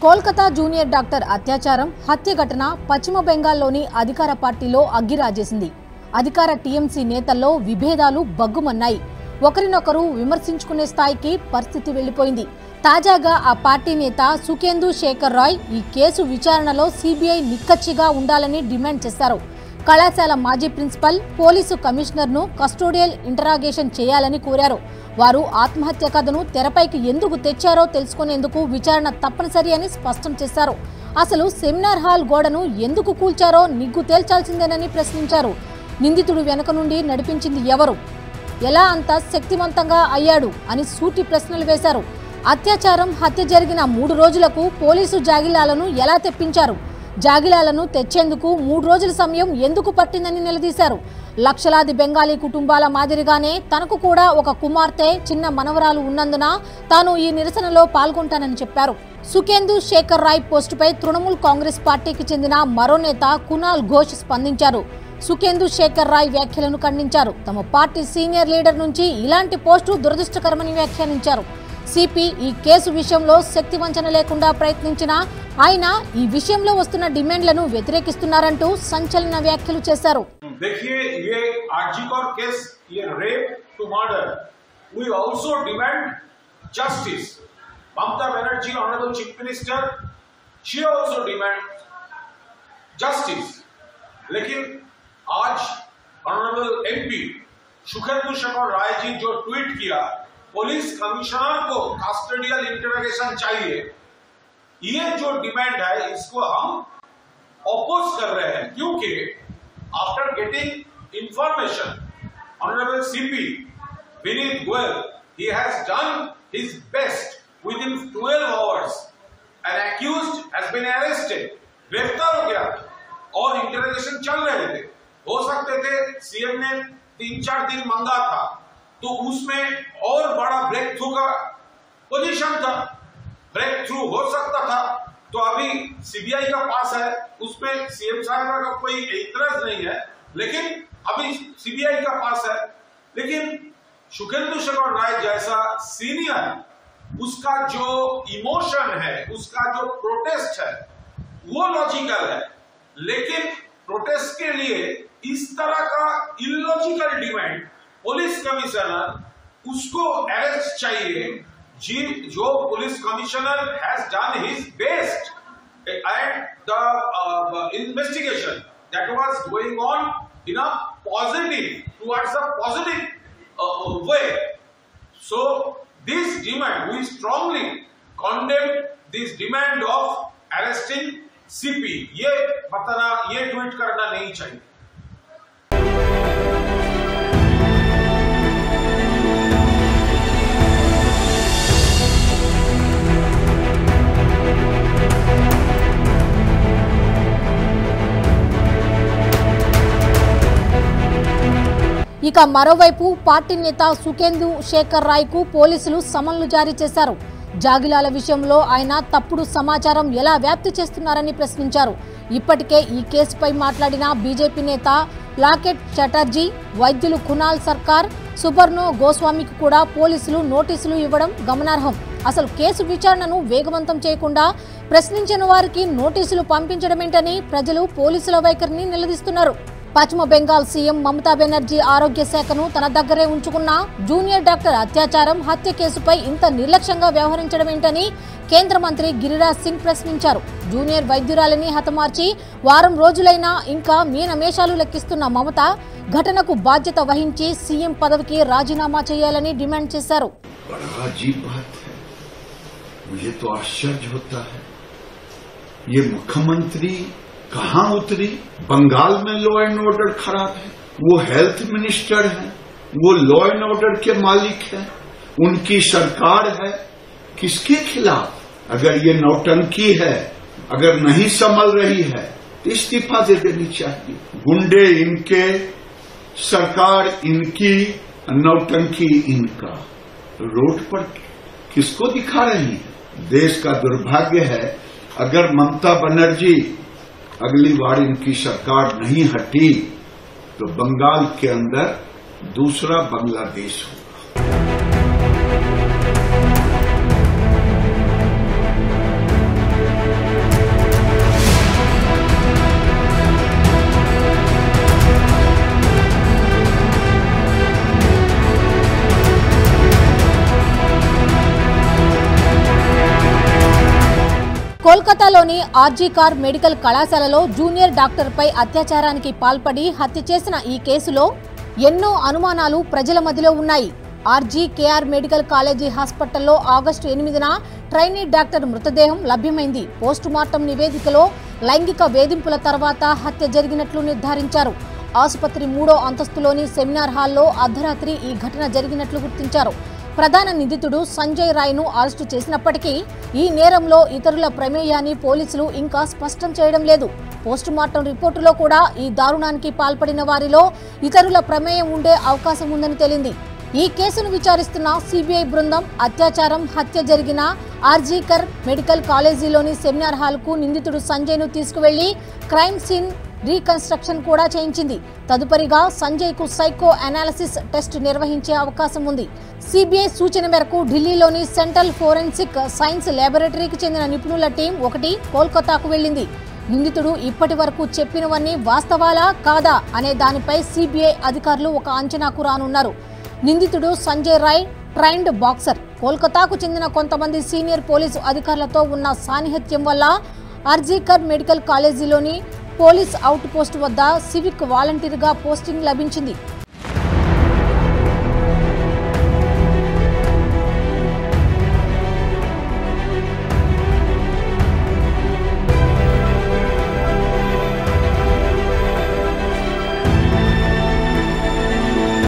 Kolkata junior doctor అత్యాచారం హత్య ఘటన పశ్చిమ బెంగాల్లోని అధికార పార్టీలో అగ్గిరాజేసింది. అధికార టీఎంసీ నేతల్లో విభేదాలు బగ్గుమన్నాయి. ఒకరినొకరు విమర్శించుకునే స్థాయికి పరిస్థితి వెళ్లిపోయింది. తాజాగా ఆ పార్టీ నేత సుఖేందు శేఖర్ రాయ్ ఈ కేసు విచారణలో సిబిఐ నిక్కచ్చిగా ఉండాలని డిమాండ్ చేశారు. కళాశాల మాజీ ప్రిన్సిపల్ పోలీసు కమిషనర్ను కస్టోడియల్ ఇంటరాగేషన్ చేయాలని కోరారు. వారు ఆత్మహత్య కథను తెరపైకి ఎందుకు తెచ్చారో తెలుసుకునేందుకు విచారణ తప్పనిసరి అని స్పష్టం చేశారు. అసలు సెమినార్ హాల్ గోడను ఎందుకు కూల్చారో నిగ్గు తేల్చాల్సిందేనని ప్రశ్నించారు. నిందితుడు వెనుక నుండి నడిపించింది ఎవరు, ఎలా అంత శక్తివంతంగా అయ్యాడు అని సూటి ప్రశ్నలు వేశారు. అత్యాచారం హత్య జరిగిన 3 రోజులకు పోలీసు జాగిలాలను ఎలా తెప్పించారు, జాగిలాలను తెచ్చేందుకు 3 రోజుల సమయం ఎందుకు పట్టిందని నిలదీశారు. లక్షలాది బెంగాలీ కుటుంబాల మాదిరిగానే తనకు కూడా ఒక కుమార్తె, చిన్న మనవరాలు ఉన్నందున తాను ఈ నిరసనలో పాల్గొంటానని చెప్పారు. సుఖేందు శేఖర్ రాయ్ పోస్టుపై తృణమూల్ కాంగ్రెస్ పార్టీకి చెందిన మరో నేత కునాల్ ఘోష్ స్పందించారు. సుఖేందు శేఖర్ రాయ్ వ్యాఖ్యలను ఖండించారు. తమ పార్టీ సీనియర్ లీడర్ నుంచి ఇలాంటి పోస్టు దురదృష్టకరమని వ్యాఖ్యానించారు. సిపి ఈ కేసు విషయంలో శక్తి వంచన లేకుండా ప్రయత్నించినా ఆయన ఈ విషయంలో వస్తున్న డిమాండ్లను వ్యతిరేకిస్తున్నారంటూ సంచలన వ్యాఖ్యలు చేశారు. देखिए ये आरजीकर केस, ये rape to murder, we also demand justice. Mamata Banerjee, Honorable Chief Minister, she also demand justice. लेकिन आज Honorable MP सुखेंदु शेखर राय जी जो ट्वीट किया, पुलिस कमिश्नर को कस्टोडियल इंटरोगेशन चाहिए, ये जो डिमांड है इसको हम अपोज कर रहे हैं, क्योंकि after getting information, Honorable CP Vineet Goyal, he has done his best within 12 hours. An accused has been arrested, गिरफ्तार हो गया और इंटरोगेशन चल रहे थे. हो सकते थे सीएम ने 3-4 दिन मांगा था तो उसमें और बड़ा ब्रेक थ्रू का पोजीशन था, ब्रेक थ्रू हो सकता था. तो अभी सीबीआई का पास है, उसमें सीएम साहब का कोई इतराज नहीं है, लेकिन अभी सीबीआई का पास है. लेकिन सुखेंदु शेखर राय जैसा सीनियर, उसका जो इमोशन है, उसका जो प्रोटेस्ट है वो लॉजिकल है, लेकिन प्रोटेस्ट के लिए इस तरह का इलॉजिकल डिमांड, पुलिस कमिश्नर उसको अरेस्ट चाहिए, जो police commissioner has done his best and the investigation that was going on in a positive, towards a positive way. So this demand, we strongly condemn this demand of arresting CP. ये बताना, ये tweet करना नहीं चाहिए. ఇక మరోవైపు party నేత సుఖేందు శేఖర్ రాయ్ కు పోలీసులు సమన్లు జారీ చేశారు. జాగిలాల విషయంలో ఆయన తప్పుడు సమాచారం ఎలా వ్యాప్తి చేస్తున్నారని ప్రశ్నించారు. ఇప్పటికే ఈ కేసుపై మాట్లాడిన బీజేపీ నేత లాకెట్ చటర్జీ, వైద్యులు కునాల్ సర్కార్, సుబర్ణో గోస్వామికి కూడా పోలీసులు నోటీసులు ఇవ్వడం గమనార్హం. అసలు కేసు విచారణను వేగవంతం చేయకుండా ప్రశ్నించిన వారికి నోటీసులు పంపించడమేంటని ప్రజలు పోలీసుల వైఖరిని నిలదీస్తున్నారు. పశ్చిమ బెంగాల్ సీఎం మమతా బెనర్జీ ఆరోగ్య శాఖను తన దగ్గరే ఉంచుకున్న జూనియర్ డాక్టర్ అత్యాచారం హత్య కేసుపై ఇంత నిర్లక్ష్యంగా వ్యవహరించడమేంటని కేంద్ర మంత్రి గిరిరాజ్ సింగ్ ప్రశ్నించారు. జూనియర్ వైద్యురాలిని హతమార్చి వారం రోజులైనా ఇంకా మీనమేషాలు లెక్కిస్తున్న మమత ఘటనకు బాధ్యత వహించి సీఎం పదవికి రాజీనామా చేయాలని డిమాండ్ చేశారు. कहां उतरी? बंगाल में लॉ एंड ऑर्डर खराब है, वो हेल्थ मिनिस्टर है, वो लॉ एंड ऑर्डर के मालिक है, उनकी सरकार है. किसके खिलाफ? अगर ये नौटंकी है, अगर नहीं संभल रही है तो इस्तीफा दे देनी चाहिए. गुंडे इनके, सरकार इनकी, नौटंकी इनका. रोड पर किसको दिखा रही है? देश का दुर्भाग्य है अगर ममता बनर्जी अगली बार इनकी सरकार नहीं हटी तो बंगाल के अंदर दूसरा बांग्लादेश होगा. కోల్కతాలోని ఆర్జీకార్ మెడికల్ కళాశాలలో జూనియర్ డాక్టర్పై అత్యాచారానికి పాల్పడి హత్య చేసిన ఈ కేసులో ఎన్నో అనుమానాలు ప్రజల మధ్యలో ఉన్నాయి. ఆర్జీకేఆర్ మెడికల్ కాలేజీ హాస్పిటల్లో ఆగస్టు 8న ట్రైనీ డాక్టర్ మృతదేహం లభ్యమైంది. పోస్టుమార్టం నివేదికలో లైంగిక వేధింపుల తర్వాత హత్య జరిగినట్లు నిర్ధారించారు. ఆసుపత్రి 3వ అంతస్తులోని సెమినార్ హాల్లో అర్ధరాత్రి ఈ ఘటన జరిగినట్లు గుర్తించారు. ప్రధాన నిందితుడు సంజయ్ రాయ్ను అరెస్టు చేసినప్పటికీ ఈ నేరంలో ఇతరుల ప్రమేయాన్ని పోలీసులు ఇంకా స్పష్టం చేయడం లేదు. పోస్టుమార్టం రిపోర్టులో కూడా ఈ దారుణానికి పాల్పడిన వారిలో ఇతరుల ప్రమేయం ఉండే అవకాశం ఉందని తేలింది. ఈ కేసును విచారిస్తున్న సిబిఐ బృందం అత్యాచారం, హత్య జరిగిన ఆర్జీకర్ మెడికల్ కాలేజీలోని సెమినార్ హాల్కు నిందితుడు సంజయ్ను తీసుకువెళ్లి క్రైమ్ సీన్ రీకన్స్ట్రక్షన్ కూడా చేయించింది. తదుపరిగా సంజయ్కు సైకో అనాలిసిస్ టెస్ట్ నిర్వహించే అవకాశం ఉంది. సిబిఐ సూచన మేరకు ఢిల్లీలోని సెంట్రల్ ఫోరెన్సిక్ సైన్స్ ల్యాబొరేటరీకి చెందిన నిపుణుల టీం ఒకటి కోల్కతాకు వెళ్లింది. నిందితుడు ఇప్పటి వరకు చెప్పినవన్నీ వాస్తవాలా కాదా అనే దానిపై సిబిఐ అధికారులు ఒక అంచనాకు రానున్నారు. నిందితుడు సంజయ్ రాయ్ ట్రైన్డ్ బాక్సర్. కోల్కతాకు చెందిన కొంతమంది సీనియర్ పోలీసు అధికారులతో ఉన్న సాన్నిహిత్యం వల్ల ఆర్జీకర్ మెడికల్ కాలేజీలోని పోలీస్ అవుట్ పోస్ట్ వద్ద సివిక్ వాలంటీర్గా పోస్టింగ్ లభించింది.